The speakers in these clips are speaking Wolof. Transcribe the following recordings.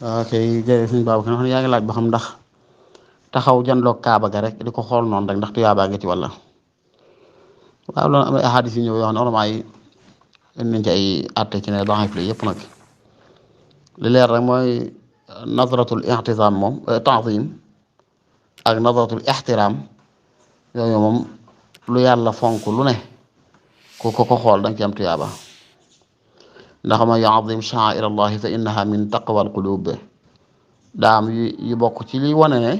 waaw kay jërëjëf suñu baabu xam ne yaa ngi laaj ba xam ndax taxaw janloog kaaba ga rek di ko xool noonu rek ndax tuyaabaa nga ci walla waaw loolu am na ahadis yu ñëw yoo xam ne ulamaa yi indi nañ ci ay àtte ci ne daxif la yëpp nag li leer rek mooy nazratul i'tizaam moom ta'zim ak nazratul ixtiraam yooyu moom lu yàlla fonk lu ne ku ko xool danga ci am tuyaaba ndax man yu'azzim sha'a'ira allahi fa innaha min taqwal qulub daa am yu bokk ci li wane ne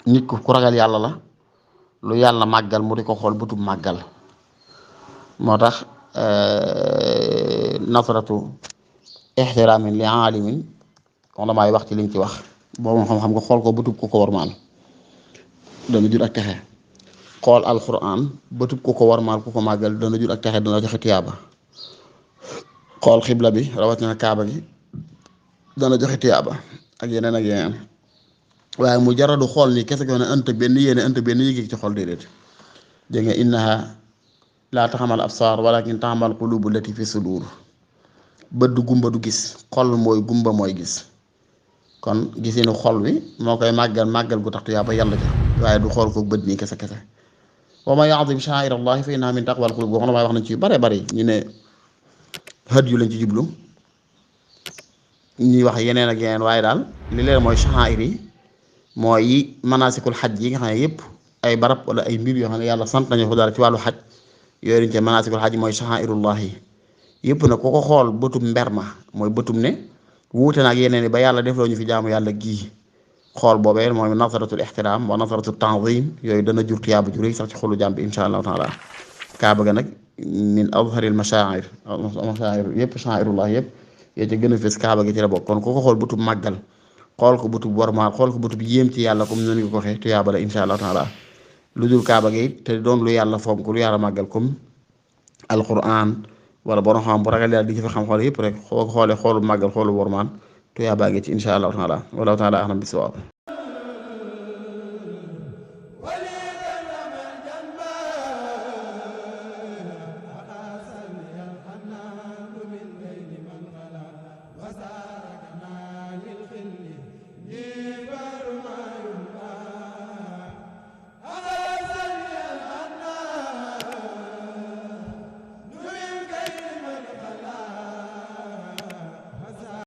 nit ku ragal yàlla la lu yàlla màggal mu di ko xool bëtub màggal moo tax nasratu ixtiraamin li aalimin kon damay wax ci liñ ci wax boobu xam-xam nga xool ko bëtub ku ko warmaal dana jur ak texe xool alquran bëtub ku ko warmaal ku ko màggal dana jur ak texe dana joxe tiyaaba xool xibla bi rawatina kaaba gi dana joxe tiyaaba ak yeneen waaye mu jaradu xool ni kese ko ne ënt benn yéene ënt benn yëg ci xol déedéet dégg nga innaha laa taxamal absaar walakin taxamal qulubu lati fi sudur bët du gumba du gis xol mooy gumba mooy gis kon gisinu xol wi moo koy màggal gu tax tuyaaba yàlla ja waaye du xool ko bët nii kese wa man ya'zim sha'a'ira allahi fa innaha min taqwal qulub boo xam ne wax nañ ci yu bare bari ñu ne hët yu lañ ci jublu ñuy wax yeneen ak yeneen waaye daal li leen mooy sha'a'ir yi mooy manasikul xaj yi nga xam ne yëpp ay barab wala ay mbir yoo xam ne yàlla sant nañu ko dara ci wàllu xaj yooyu dañ ci manasikul xaj mooy sha'airullahi yëpp nag ku ko xool bëtum mberma mooy bëtum ne wuute na ak yeneen yi ba yàlla def loo ñu fi jaamu yàlla gii xool boobee mooy nasaratul ixtiraam wa nasaratul tanzim yooyu dana jur tiyaaba ju rëy sax ci xolu jàmm bi insha allahu taala kaaba ga nag min azharil mashaa'ir yëpp sha'airullah yëpp yee ci gën a fës kaaba gi ci la bokk kon ku ko xool bëtum màggal xool ko bëtub warmaal xool ko bëtub yéem ci yàlla comme noonu nga ko waxee tuyaaba la insha allahu taala lu dul kaaba gi te doon lu yàlla fonk lu yàlla màggal comme alquran wala borom xam bu ragal yàlla di ci fa xam xool yëpp rek xoolee xoolu màggal xoolu warmaal tuyaaba gi ci insha allahu taala wallahu taala a'lam bis-sawaab